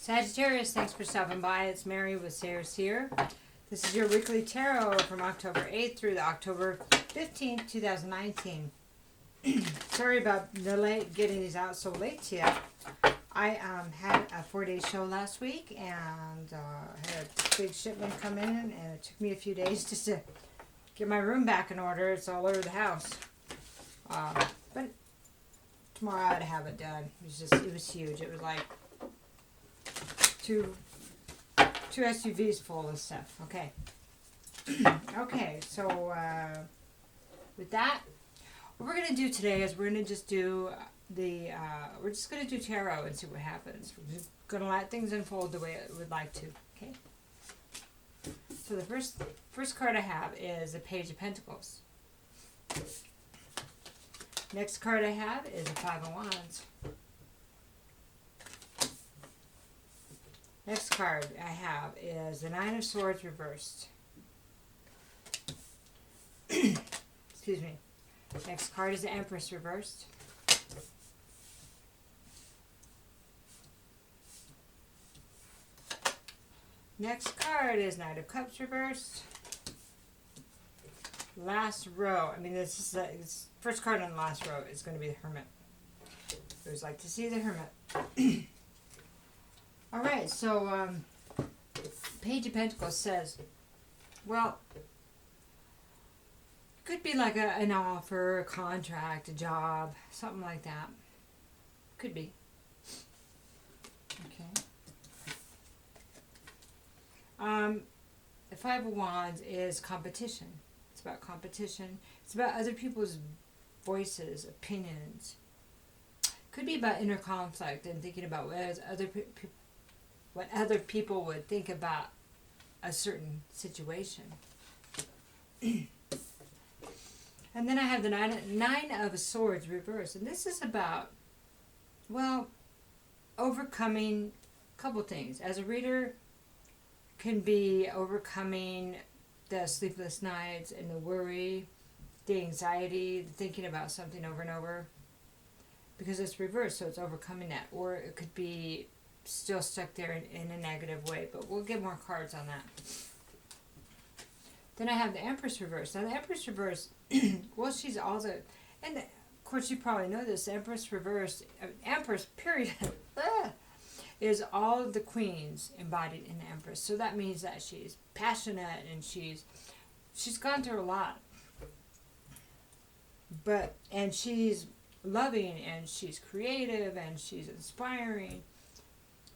Sagittarius, thanks for stopping by. It's Mary with Sayre, Seer. This is your weekly tarot from October 8th through the October 15th, 2019. Sorry about the late getting these out so late to you. I had a 4-day show last week and had a big shipment come in, and it took me a few days just to get my room back in order. It's all over the house. But tomorrow I'd have it done. It was huge. It was like two SUVs full of stuff. Okay. Okay, so with that, what we're going to do today is we're going to just do we're just going to do tarot and see what happens. We're just going to let things unfold the way it would like to. Okay. So the first card I have is the Page of Pentacles. Next card I have is the Five of Wands. Next card I have is the Nine of Swords reversed. Excuse me. Next card is the Empress reversed. Next card is Knight of Cups reversed. Last row. I mean, this is the first card on the last row is going to be the Hermit. I always like to see the Hermit. All right, so Page of Pentacles says, well, it could be like an offer, a contract, a job, something like that. Could be. Okay. The Five of Wands is competition. It's about competition. It's about other people's voices, opinions. Could be about inner conflict and thinking about what other people would think about a certain situation. And then I have the Nine of Swords reversed. And this is about, well, overcoming a couple things. As a reader, can be overcoming the sleepless nights and the worry, the anxiety, the thinking about something over and over. Because it's reversed, so it's overcoming that. Or it could be still stuck there in a negative way, but we'll get more cards on that. Then I have the Empress Reverse. Now the Empress Reverse, well, she's all the, and of course you probably know this, Empress Reverse, Empress period, is all of the queens embodied in the Empress. So that means that she's passionate and she's gone through a lot. And she's loving and she's creative and she's inspiring.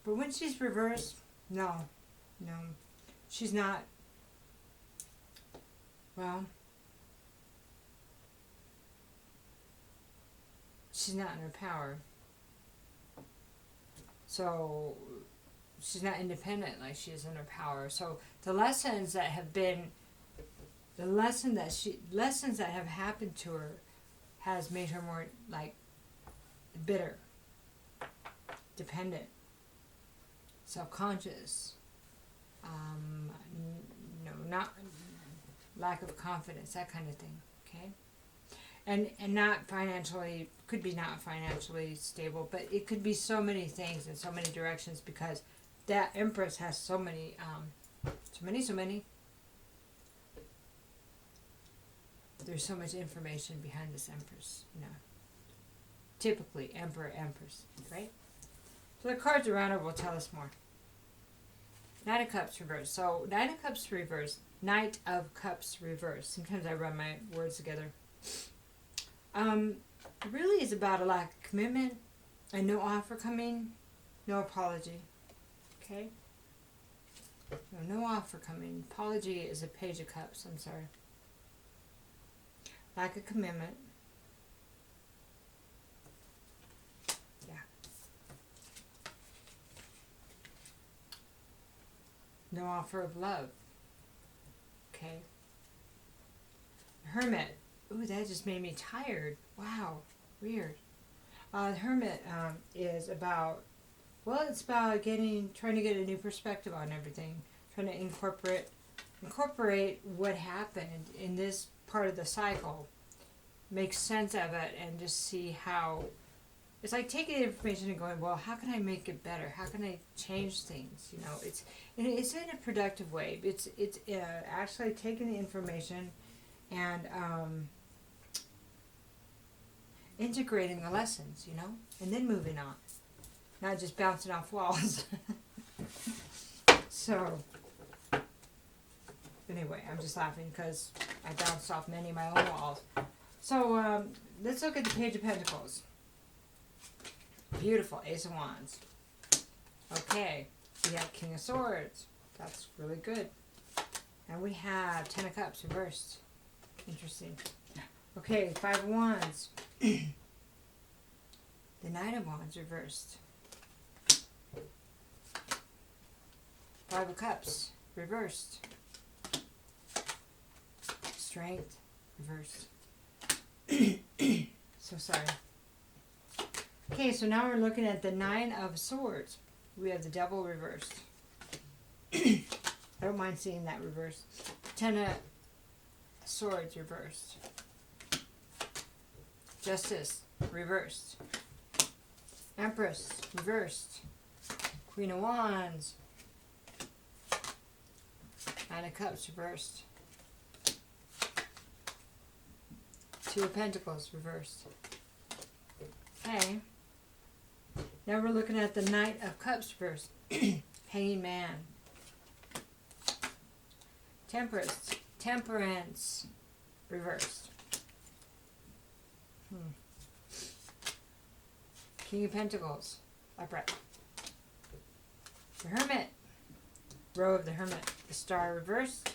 But when she's reversed, no, she's not, well, she's not in her power. So she's not independent like she is in her power. So the lessons that have happened to her has made her more like bitter, dependent, self-conscious, not lack of confidence, that kind of thing. Okay. And not financially, could be not financially stable, but it could be so many things in so many directions because that Empress has so many. There's so much information behind this Empress, Typically, Emperor, Empress, right? So the cards around her will tell us more. Knight of Cups reversed. So Knight of Cups reversed. Knight of Cups reversed. Sometimes I run my words together. Really is about a lack of commitment, a no offer coming, no apology. Okay? No offer coming. Apology is a Page of Cups. I'm sorry. Lack of commitment. Yeah. No offer of love. Okay. Hermit. Ooh, that just made me tired. Wow. Weird. The Hermit is about, well, it's about trying to get a new perspective on everything. Trying to incorporate what happened in this part of the cycle. Make sense of it and just see how it's like taking the information and going, well, how can I make it better? How can I change things? You know, it's in a productive way. It's actually taking the information and integrating the lessons, you know, and then moving on, not just bouncing off walls. So, anyway, I'm just laughing because I bounced off many of my own walls. So, let's look at the Page of Pentacles. Beautiful, Ace of Wands. Okay, we have King of Swords. That's really good. And we have Ten of Cups reversed. Interesting. Okay, Five of Wands. The Nine of Wands reversed. Five of Cups reversed. Strength reversed. So sorry. Okay, so now we're looking at the Nine of Swords. We have the Devil reversed. I don't mind seeing that reversed. Ten of Swords reversed. Justice reversed. Empress reversed. Queen of Wands. Nine of Cups reversed. Two of Pentacles reversed. Okay. Now we're looking at the Knight of Cups reversed. Hanging Man. Temperance reversed. King of Pentacles upright. The Hermit. Row of the Hermit. The Star reversed.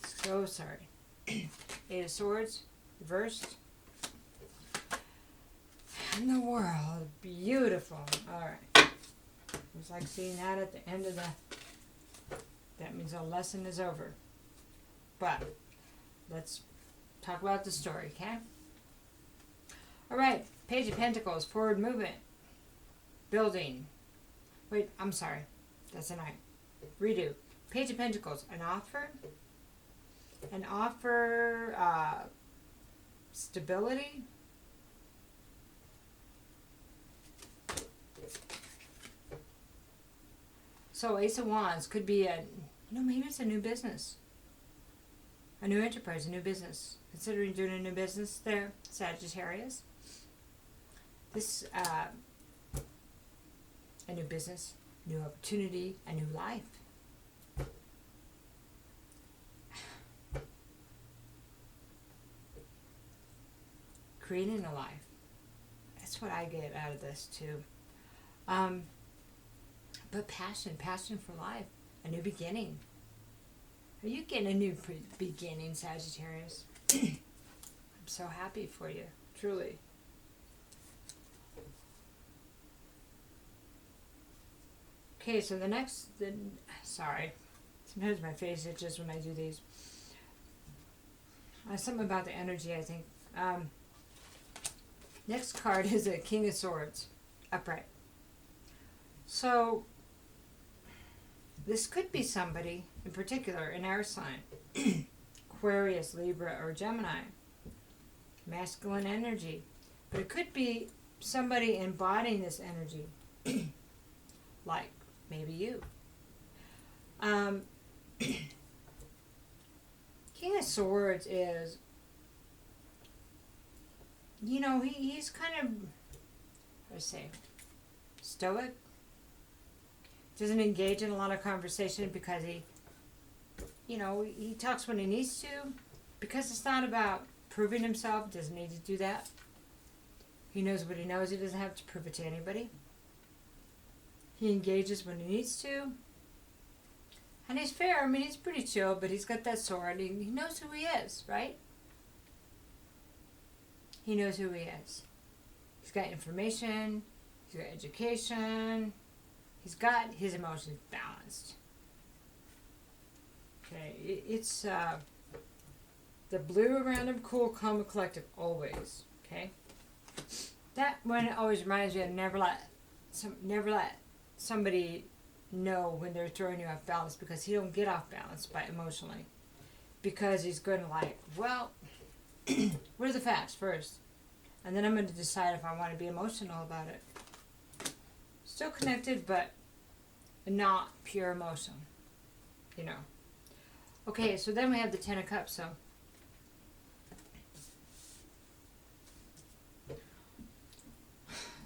So sorry. Eight of Swords reversed. And the World. Beautiful. Alright. It's like seeing that at the end of the... That means a lesson is over. But let's talk about the story, okay? Alright. Page of Pentacles. Forward movement. Building. Wait, I'm sorry. That's a Knight. Redo. Page of Pentacles. An offer. An offer. Stability. So Ace of Wands could be a, maybe it's a new business. A new enterprise, a new business. Considering doing a new business there, Sagittarius. This, a new business, new opportunity, a new life. Creating a life. That's what I get out of this too. But passion for life, a new beginning. Are you getting a new beginning, Sagittarius? I'm so happy for you, truly. Okay, so sorry, sometimes my face itches when I do these. Something about the energy, I think. Next card is a King of Swords, upright. So, this could be somebody, in particular, an air sign. Aquarius, Libra, or Gemini. Masculine energy. But it could be somebody embodying this energy. Like, maybe you. King of Swords is, he's kind of, how to say, stoic. Doesn't engage in a lot of conversation because he talks when he needs to. Because it's not about proving himself, doesn't need to do that. He knows what he knows. He doesn't have to prove it to anybody. He engages when he needs to. And he's fair. I mean, he's pretty chill, but he's got that sword. He knows who he is, right? He knows who he is. He's got information. He's got education. He's got his emotions balanced. Okay, it's the blue around him, cool, calm, and collective, always. Okay, that one always reminds me of never let somebody know when they're throwing you off balance, because he don't get off balance by emotionally, because he's going to what are the facts first, And then I'm going to decide if I want to be emotional about it. Still connected, but not pure emotion. You know. Okay, so then we have the Ten of Cups,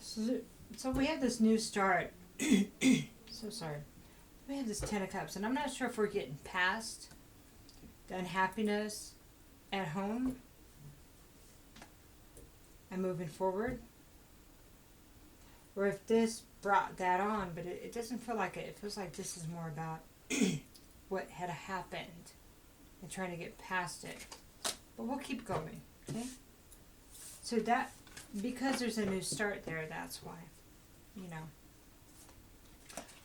So we have this new start. So sorry. We have this Ten of Cups, and I'm not sure if we're getting past the unhappiness at home and moving forward, or if this brought that on, but it doesn't feel like it. It feels like this is more about what had happened and trying to get past it. But we'll keep going, okay? So that, because there's a new start there, that's why, you know.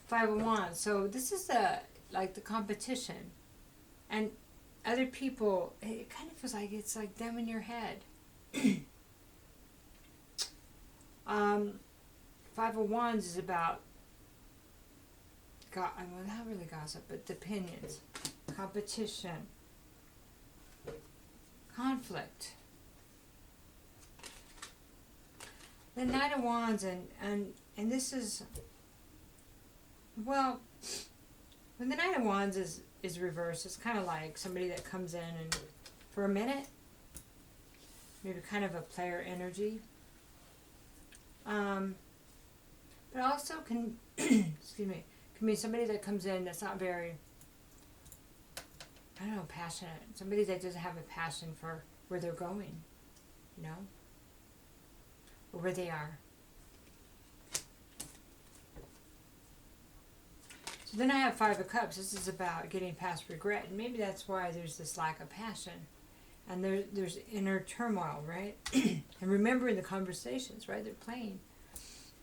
Five of Wands. So this is like the competition, and other people. It kind of feels like it's like them in your head. Five of Wands is about well, not really gossip, but opinions, competition, conflict. The Knight of Wands, and this is, well, when the Knight of Wands is reversed, it's kind of like somebody that comes in and for a minute, maybe kind of a player energy. But also can, excuse me, can be somebody that comes in that's not very, I don't know, passionate. Somebody that doesn't have a passion for where they're going, you know, or where they are. So then I have Five of Cups. This is about getting past regret, and maybe that's why there's this lack of passion, and there's inner turmoil, right? And remembering the conversations, right? They're playing.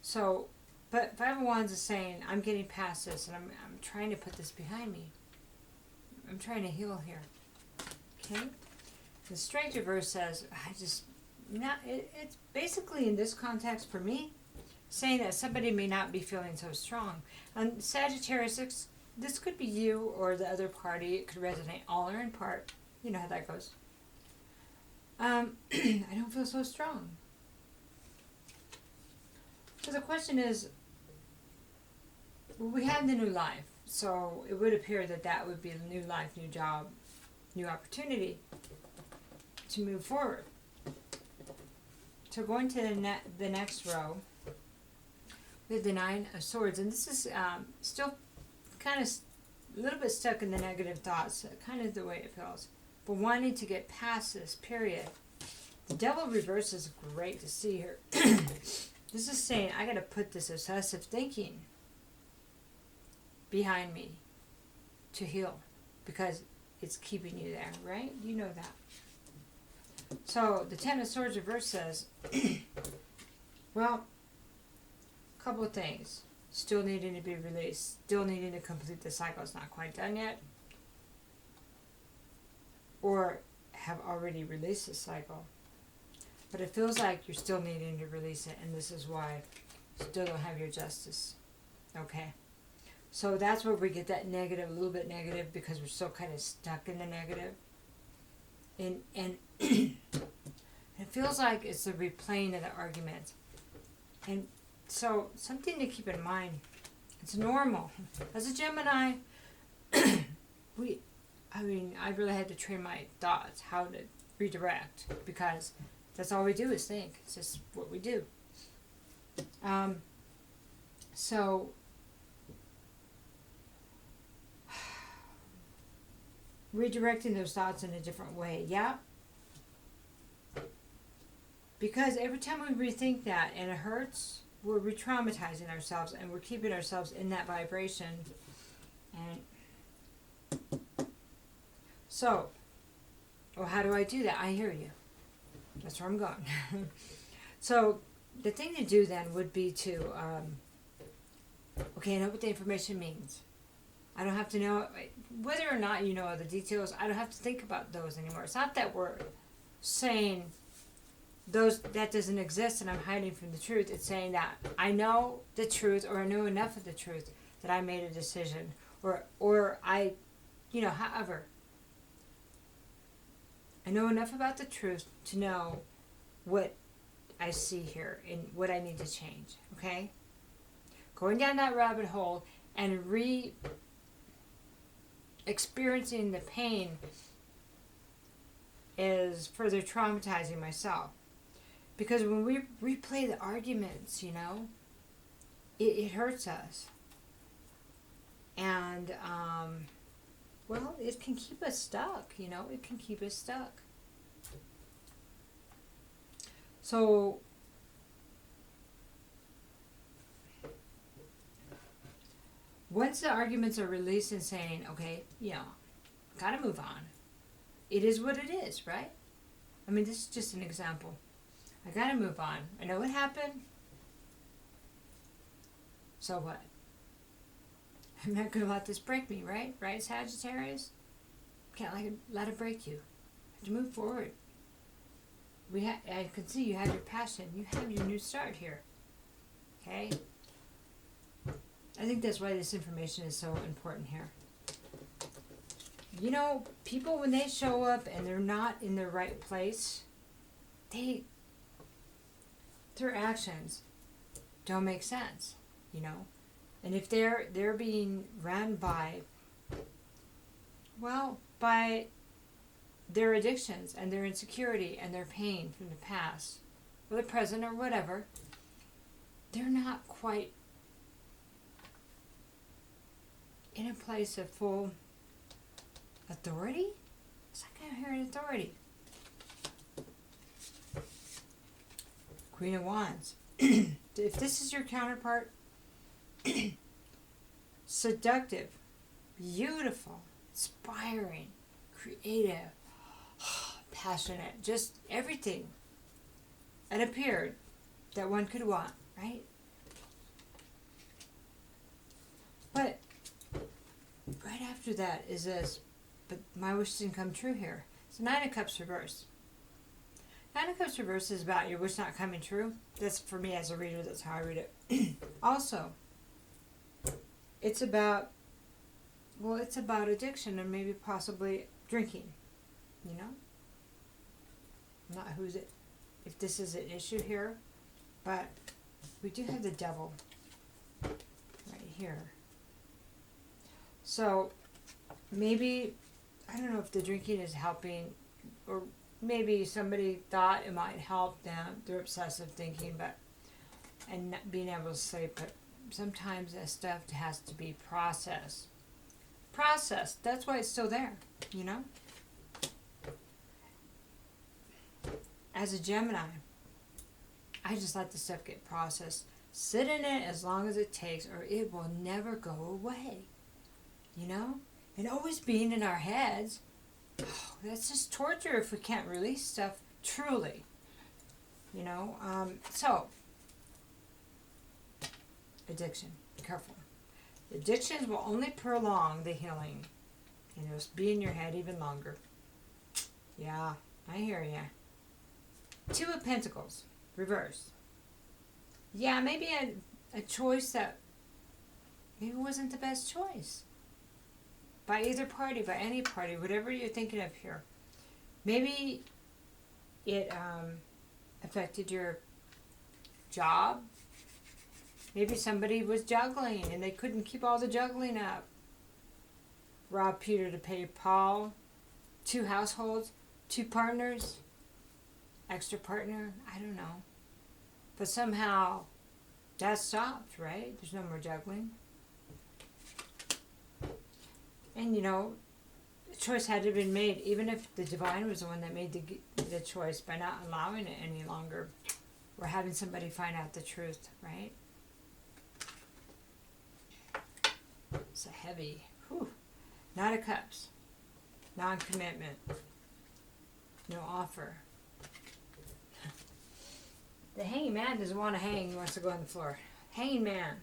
So, but Five of Wands is saying, I'm getting past this, and I'm trying to put this behind me. I'm trying to heal here. Okay? The Strength Reverse says, it's basically in this context for me, saying that somebody may not be feeling so strong. And Sagittarius, this could be you or the other party. It could resonate all or in part. You know how that goes. I don't feel so strong. So the question is, well, we have the new life. So it would appear that would be a new life, new job, new opportunity to move forward. So going to the next row, we have the Nine of Swords, and this is still kind of a little bit stuck in the negative thoughts, kind of the way it feels, but wanting to get past this period. The Devil reverse is great to see here. This is saying I got to put this obsessive thinking behind me to heal, because it's keeping you there, right? You know that. So the Ten of Swords reverse says, well, a couple of things. Still needing to be released. Still needing to complete the cycle. It's not quite done yet. Or have already released the cycle. But it feels like you're still needing to release it, and this is why you still don't have your justice. Okay? So that's where we get that negative, a little bit negative, because we're still kind of stuck in the negative. And it feels like it's the replaying of the argument. And so something to keep in mind. It's normal. As a Gemini, I really had to train my thoughts how to redirect, because that's all we do is think. It's just what we do. So redirecting those thoughts in a different way, yeah. Because every time we rethink that and it hurts, we're re-traumatizing ourselves, and we're keeping ourselves in that vibration. And so, well, how do I do that? I hear you. That's where I'm going. So the thing to do then would be to, okay, I know what the information means. I don't have to know, whether or not you know the details, I don't have to think about those anymore. It's not that we're saying that doesn't exist and I'm hiding from the truth. It's saying that I know the truth, or I know enough of the truth that I made a decision, or I, however. I know enough about the truth to know what I see here and what I need to change, okay? Going down that rabbit hole and experiencing the pain is further traumatizing myself. Because when we replay the arguments, you know, it hurts us. And, well, it can keep us stuck, you know, it can keep us stuck. So, once the arguments are released and saying, okay, you know, gotta move on. It is what it is, right? I mean, this is just an example. I gotta move on. I know what happened. So what? I'm not gonna let this break me, right? Right, Sagittarius? Can't let it break you. I have to move forward. I can see you have your passion. You have your new start here. Okay? I think that's why this information is so important here. You know, people, when they show up and they're not in the right place, their actions don't make sense, you know? And if they're being ran by their addictions and their insecurity and their pain from the past or the present or whatever, they're not quite in a place of full authority? It's like I'm hearing authority. Queen of Wands. If this is your counterpart, seductive, beautiful, inspiring, creative, passionate, just everything that appeared that one could want, right? But right after that is this, but my wish didn't come true here. It's Nine of Cups reverse. Nine of Cups reverse is about your wish not coming true. That's, for me as a reader, that's how I read it. Also, it's about addiction and maybe possibly drinking, you know? Not if this is an issue here, but we do have the Devil right here. So maybe, I don't know if the drinking is helping, or maybe somebody thought it might help them, their obsessive thinking, and not being able to sleep, but sometimes that stuff has to be processed. That's why it's still there, you know? As a Gemini, I just let the stuff get processed. Sit in it as long as it takes, or it will never go away, you know? And always being in our heads, that's just torture if we can't release stuff truly, you know? So, addiction, be careful. Addictions will only prolong the healing. You know, be in your head even longer. Yeah, I hear ya. Two of Pentacles, reverse. Yeah, maybe a choice that maybe wasn't the best choice. By either party, by any party, whatever you're thinking of here. Maybe it affected your job. Maybe somebody was juggling and they couldn't keep all the juggling up. Rob Peter to pay Paul. 2 households, 2 partners, extra partner, I don't know. But somehow that stopped, right? There's no more juggling. And you know, the choice had to have been made, even if the divine was the one that made the choice by not allowing it any longer, or having somebody find out the truth, right? It's a heavy, Knight of Cups, non-commitment, no offer. The Hanging Man doesn't want to hang, he wants to go on the floor. Hanging Man,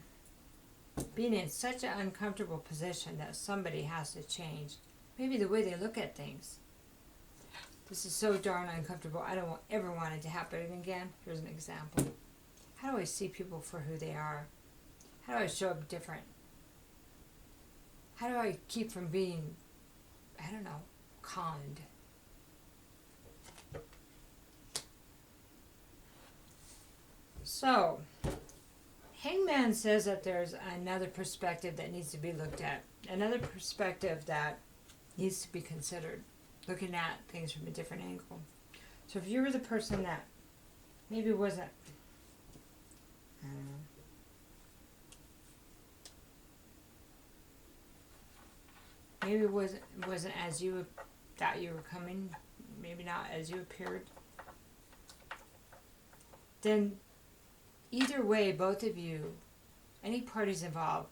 being in such an uncomfortable position that somebody has to change. Maybe the way they look at things. This is so darn uncomfortable. I don't ever want it to happen again. Here's an example. How do I see people for who they are? How do I show up different? How do I keep from being, I don't know, conned? So, Hangman says that there's another perspective that needs to be looked at. Another perspective that needs to be considered. Looking at things from a different angle. So if you were the person that maybe wasn't, I don't know, maybe it wasn't as you thought you were coming, maybe not as you appeared, then either way, both of you, any parties involved,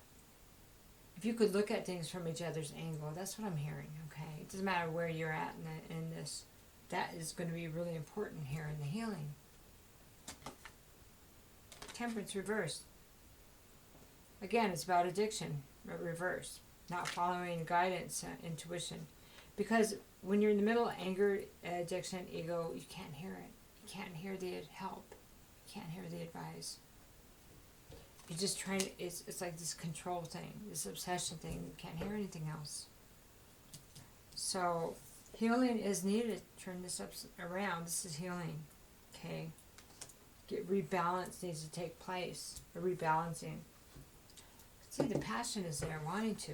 if you could look at things from each other's angle, that's what I'm hearing, okay? It doesn't matter where you're at in this. That is going to be really important here in the healing. Temperance Reverse. Again, it's about addiction, reverse. Not following guidance, intuition. Because when you're in the middle of anger, addiction, ego, you can't hear it. You can't hear the help. You can't hear the advice. You're just trying to, it's like this control thing, this obsession thing. You can't hear anything else. So, healing is needed. Turn this around. This is healing. Okay? Rebalance needs to take place. A rebalancing. See, the passion is there, wanting to.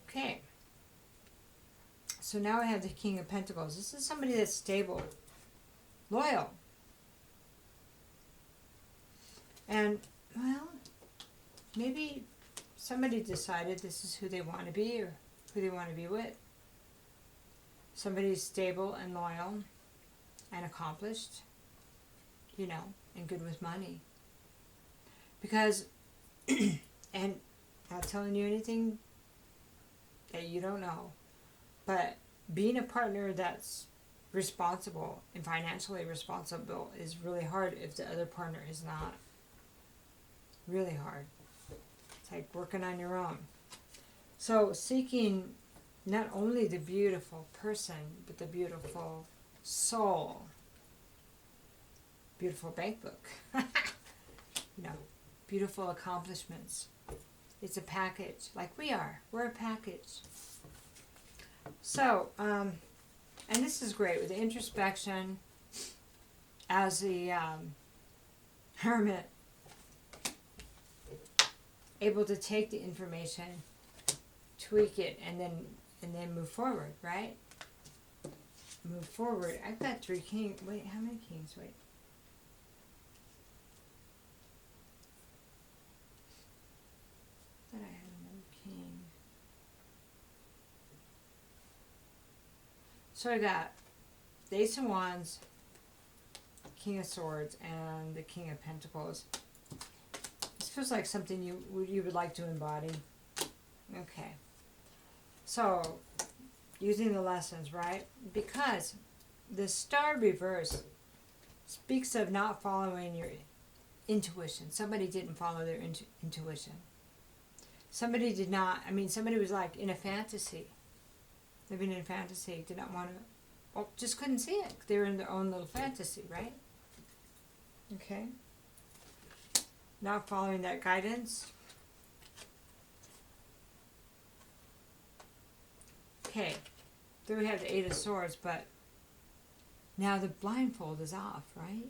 Okay. So now I have the King of Pentacles. This is somebody that's stable. Loyal. And, well, maybe somebody decided this is who they want to be or who they want to be with. Somebody's stable and loyal and accomplished, you know, and good with money. Because, and not telling you anything that you don't know, but being a partner that's responsible and financially responsible is really hard if the other partner is not. Really hard. It's like working on your own. So seeking not only the beautiful person, but the beautiful soul. Beautiful bank book. You know, beautiful accomplishments. It's a package, like we are. We're a package. So, and this is great with the introspection as the hermit, able to take the information, tweak it, and then move forward, right? Move forward. I've got 3 kings. Wait, how many kings? Wait. Thought I had another king. So I got the Ace of Wands, King of Swords, and the King of Pentacles. This feels like something you would like to embody. Okay. So, using the lessons, right? Because the Star Reverse speaks of not following your intuition. Somebody didn't follow their intuition. Somebody did not, somebody was like in a fantasy. Living in a fantasy, did not want to, well, just couldn't see it. They were in their own little fantasy, right? Okay. Not following that guidance. Okay. There we have the 8 of Swords, but now the blindfold is off, right?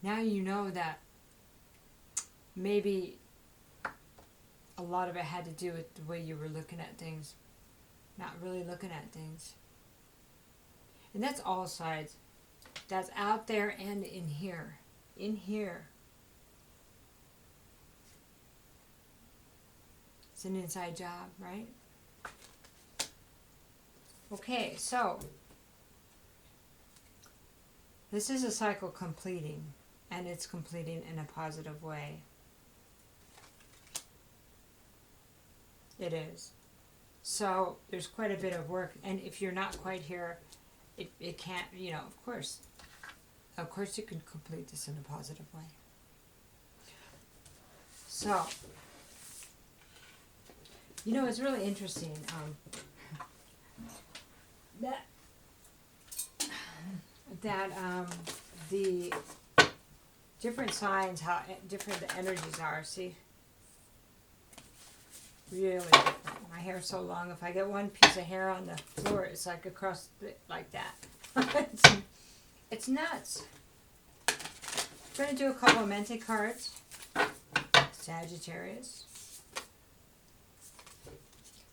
Now you know that maybe a lot of it had to do with the way you were looking at things. Not really looking at things. And that's all sides. That's out there and in here. In here. It's an inside job, right? Okay, so this is a cycle completing, and it's completing in a positive way. It is. So there's quite a bit of work, and if you're not quite here, it can't, of course you can complete this in a positive way. So, it's really interesting that the different signs, how different the energies are. See, really different. My hair's so long. If I get one piece of hair on the floor, it's like across like that. It's nuts. going to do a couple of Mente cards. Sagittarius.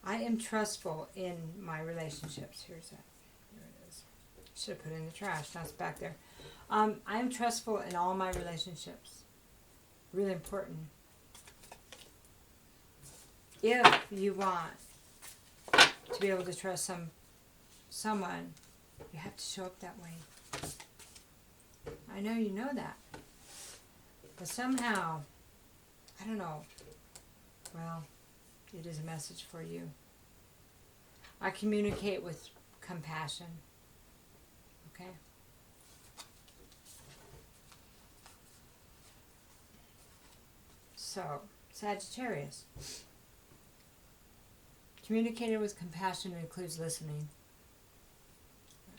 I am trustful in my relationships. Here's that. Here it is. Should have put it in the trash. Now it's back there. I am trustful in all my relationships. Really important. If you want to be able to trust someone, you have to show up that way. I know you know that. But somehow, I don't know. Well, it is a message for you. I communicate with compassion. Okay? So, Sagittarius. Communicating with compassion includes listening.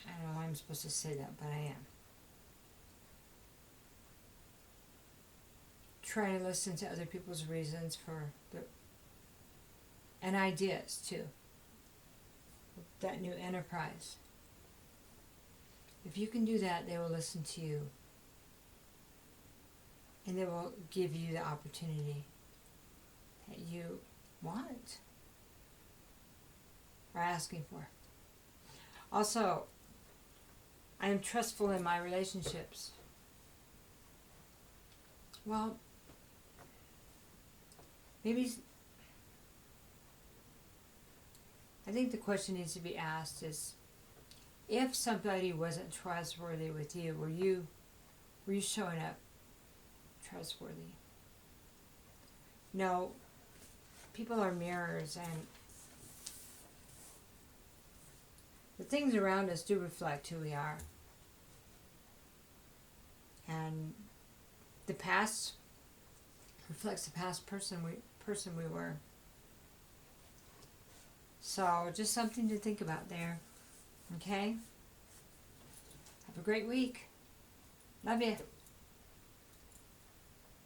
I don't know why I'm supposed to say that, but I am. Try to listen to other people's reasons and ideas too. That new enterprise. If you can do that, they will listen to you. And they will give you the opportunity that you want or asking for. Also, I am trustful in my relationships. Well, maybe I think the question needs to be asked is, if somebody wasn't trustworthy with you, were you showing up trustworthy? No, people are mirrors, and the things around us do reflect who we are. And the past reflects the past person we were. So just something to think about there. Okay? Have a great week. Love you.